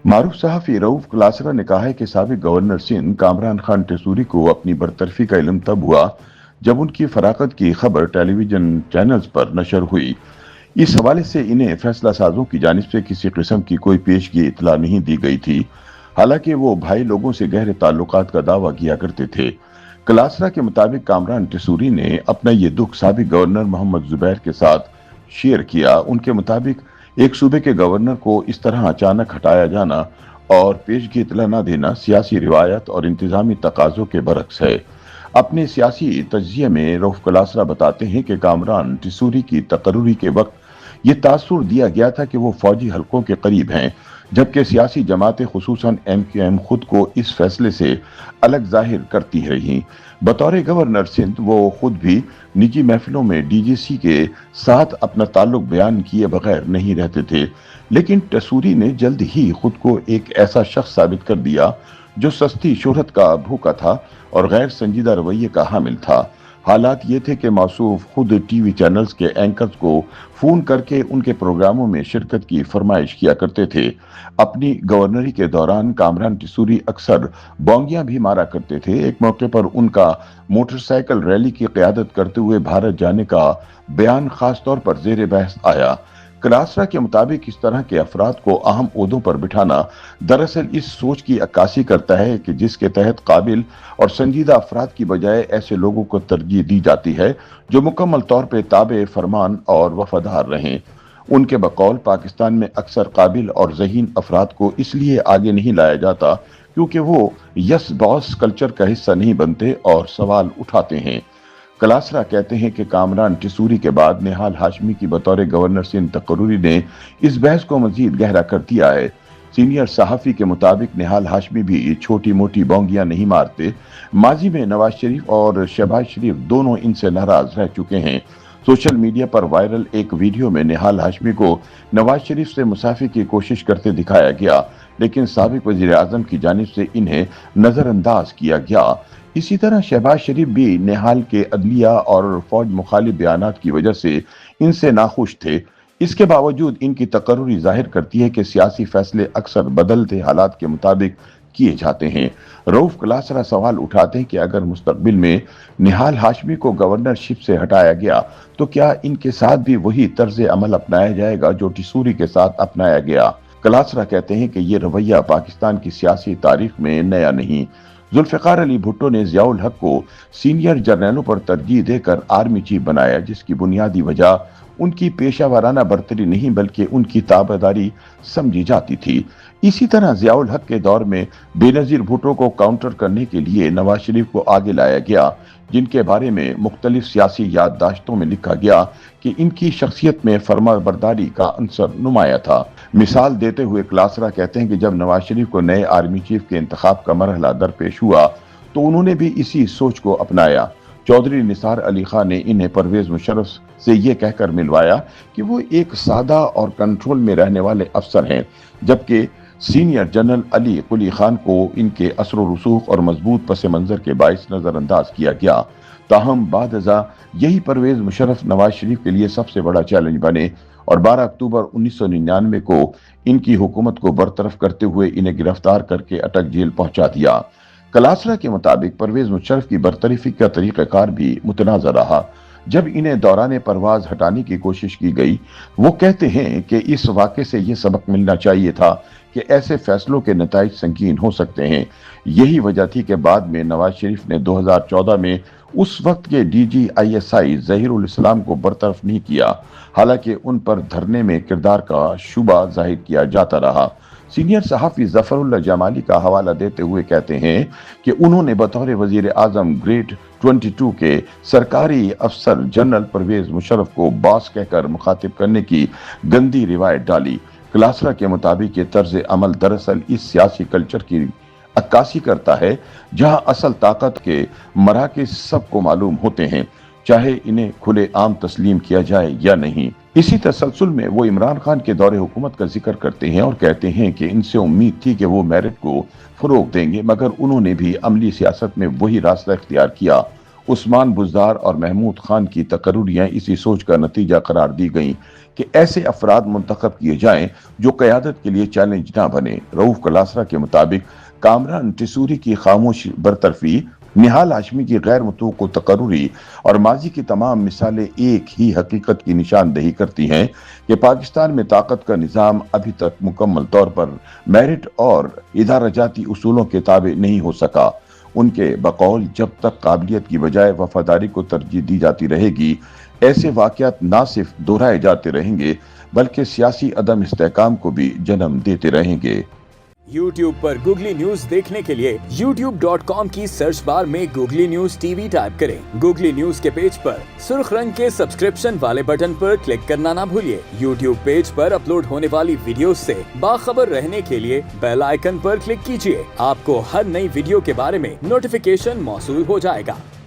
मारूफ सहाफी रऊफ क्लासरा ने कहा है कि साबिक गवर्नर सिंध कामरान खान टेसूरी को अपनी बरतरफी का इल्म तब हुआ जब उनकी फराकत की खबर टेलीविजन चैनल्स पर नशर हुई। इस हवाले से इन्हें फैसला साजों की जानिब से किसी किस्म की कोई पेशगी इतला नहीं दी गई थी। हालांकि वो भाई लोगों से गहरे ताल्लुकात का दावा किया करते थे। क्लासरा के मुताबिक कामरान टेसूरी ने अपना ये दुख साबिक गवर्नर मोहम्मद जुबैर के साथ शेयर किया। उनके मुताबिक एक सूबे के गवर्नर को इस तरह अचानक हटाया जाना और पेशगी इतला न देना सियासी रिवायत और इंतजामी तकाजों के बरक्स है। अपने सियासी तज्जिये में रऊफ क्लासरा बताते हैं कि कामरान टेसूरी की तकर्रुरी के वक्त ये तासुर दिया गया था कि वो फौजी हलकों के करीब हैं, जबकि सियासी जमातें खुसूसन MQM खुद को इस फैसले से अलग जाहिर करती रहीं। बतौर गवर्नर सिंध वो खुद भी निजी महफिलों में DGC के साथ अपना ताल्लुक बयान किए बगैर नहीं रहते थे, लेकिन टेसूरी ने जल्द ही खुद को एक ऐसा शख्स साबित कर दिया जो सस्ती शोहरत का भूखा था और गैर संजीदा रवैये का हामिल था। हालात ये थे कि मौसूफ खुद टीवी चैनल्स के एंकर्स को फोन करके उनके प्रोग्रामों में शिरकत की फरमाइश किया करते थे। अपनी गवर्नरी के दौरान कामरान टेसूरी अक्सर बोंगियां भी मारा करते थे। एक मौके पर उनका मोटरसाइकिल रैली की क़यादत करते हुए भारत जाने का बयान खास तौर पर जेर बहस आया। क्लासरा के मुताबिक इस तरह के अफराद को अहम ओहदों पर बिठाना दरअसल इस सोच की अक्कासी करता है कि जिसके तहत काबिल और संजीदा अफराद की बजाय ऐसे लोगों को तरजीह दी जाती है जो मुकम्मल तौर पर ताबे फरमान और वफादार रहें। उनके बकौल पाकिस्तान में अक्सर काबिल और ज़हीन अफराद को इसलिए आगे नहीं लाया जाता क्योंकि वो यस बॉस कल्चर का हिस्सा नहीं बनते और सवाल उठाते हैं। क्लासरा कहते हैं कि कामरान टेसूरी के बाद निहाल हाशमी की बतौर गवर्नर सिंध तकर्रुरी ने इस बहस को मजीद गहरा कर दिया है। सीनियर सहाफी के मुताबिक निहाल हाशमी भी छोटी मोटी बोंगियां नहीं मारते। माजी में नवाज शरीफ और शहबाज शरीफ दोनों इनसे नाराज रह चुके हैं। सोशल मीडिया पर वायरल एक वीडियो में निहाल हाशमी को नवाज शरीफ से मुसाफे की कोशिश करते दिखाया गया, लेकिन साबिक वजीर आजम की जानिब से इन्हें नजरअंदाज किया गया। इसी तरह शहबाज शरीफ भी निहाल के अदलिया और फौज मुखालिफ बयानात की वजह से इनसे नाखुश थे। इसके बावजूद इनकी तकर्रुरी जाहिर करती है कि सियासी फैसले अक्सर बदलते हालात के मुताबिक किए जाते हैं। रऊफ क्लासरा सवाल उठाते हैं कि अगर मुस्तकबिल में निहाल हाशमी को गवर्नरशिप से हटाया गया तो क्या इनके साथ भी वही तर्ज अमल अपनाया जाएगा जो टेसूरी के साथ अपनाया गया। क्लासरा कहते हैं कि ये रवैया पाकिस्तान की सियासी तारीख में नया नहीं। जुल्फिकार अली भुट्टो ने जियाउल हक को सीनियर जर्नलों पर तरजीह देकर आर्मी चीफ बनाया, जिसकी बुनियादी वजह उनकी पेशा वाराना बर्तरी नहीं बल्कि उनकी ताबेदारी समझी जाती थी। इसी तरह जियाउल हक के दौर में बेनजीर भुट्टो को काउंटर करने के लिए नवाज शरीफ को आगे लाया गया, जिनके बारे में मुख्तलिफ सियासी याददाश्तों में लिखा गया कि इनकी शख्सियत में फरमाबरदारी का अंसर नुमाया था। मिसाल देते हुए क्लासरा कहते हैं कि जब नवाज शरीफ को नए आर्मी चीफ के इंतखाब का मरहला दरपेश हुआ तो उन्होंने भी इसी सोच को अपनाया। चौधरी निसार अली खान ने इन्हें परवेज मुशर्रफ से ये कहकर मिलवाया कि वो एक सादा और कंट्रोल में रहने वाले अफसर हैं, जबकि सीनियर जनरल अली कुली खान को इनके असर रसूख और मजबूत पस मंजर के बाइस नजरअंदाज किया गया। ताहम बाद अज़ा यही परवेज मुशर्रफ नवाज शरीफ के लिए सबसे बड़ा चैलेंज बने और 12 अक्टूबर 1999 को इनकी हुकूमत को बरतरफ करते हुए इन्हें गिरफ्तार करके अटक जेल पहुंचा दिया। क्लासरा के मुताबिक परवेज मुशर्रफ की बरतरफी का तरीक़ाकार भी मुतनाज़ा रहा। जब इन्हें दौरान परवाज हटाने की कोशिश की गई, वो कहते हैं कि इस वाक़े से ये सबक मिलना चाहिए था कि ऐसे फैसलों के नताइज संगीन हो सकते हैं। यही वजह थी कि बाद में नवाज शरीफ ने 2014 में उस वक्त के DGISI ज़हीरुल इस्लाम को बरतरफ नहीं किया, हालांकि उन पर धरने में किरदार का शुबा जाहिर किया जाता रहा। सीनियर सहाफ़ी ज़फ़रुल्लाह जमाली का हवाला देते हुए कहते हैं कि उन्होंने बतौर वज़ीर आज़म ग्रेड 22 के सरकारी अफसर जनरल परवेज मुशर्रफ को बॉस कहकर मुखातिब करने की गंदी रिवायत डाली। क्लासरा के मुताबिक ये तर्ज अमल दरअसल इस सियासी कल्चर की अक्कासी करता है जहां असल ताकत के मराकज़ सबको मालूम होते हैं, चाहे इन्हें खुले आम तस्लीम किया जाए या नहीं। इसी तसलसल में वो इमरान खान के दौरे हुकूमत का जिक्र करते हैं और कहते हैं कि इनसे उम्मीद थी कि वो मेरिट को फरोग देंगे, मगर उन्होंने भी अमली सियासत में वही रास्ता इख्तियार किया। उस्मान बुज़दार और महमूद खान की तकर्रुरियां इसी सोच का नतीजा करार दी गईं कि ऐसे अफराद मुंतखब किए जाएं जो क़यादत के लिए चैलेंज ना बने। रऊफ कलासरा के मुताबिक कामरान टिसूरी की खामोश बरतरफी, निहाल हाशमी की गैर मुतवक्को तकर्रुरी और माजी की तमाम मिसालें एक ही हकीकत की निशानदेही करती हैं कि पाकिस्तान में ताकत का निज़ाम अभी तक मुकम्मल तौर पर मेरिट और इदाराजाती उसूलों के ताबे नहीं हो सका। उनके बकौल जब तक काबिलियत की बजाय वफादारी को तरजीह दी जाती रहेगी, ऐसे वाक़यात ना सिर्फ दोहराए जाते रहेंगे बल्कि सियासी अदम इस्तेहकाम को भी जन्म देते रहेंगे। YouTube पर गूगली न्यूज देखने के लिए youtube.com की सर्च बार में गूगली न्यूज टीवी टाइप करें। गूगली न्यूज के पेज पर सुर्ख रंग के सब्सक्रिप्शन वाले बटन पर क्लिक करना ना भूलिए। YouTube पेज पर अपलोड होने वाली वीडियोस से बाखबर रहने के लिए बेल आइकन पर क्लिक कीजिए। आपको हर नई वीडियो के बारे में नोटिफिकेशन मौसूल हो जाएगा।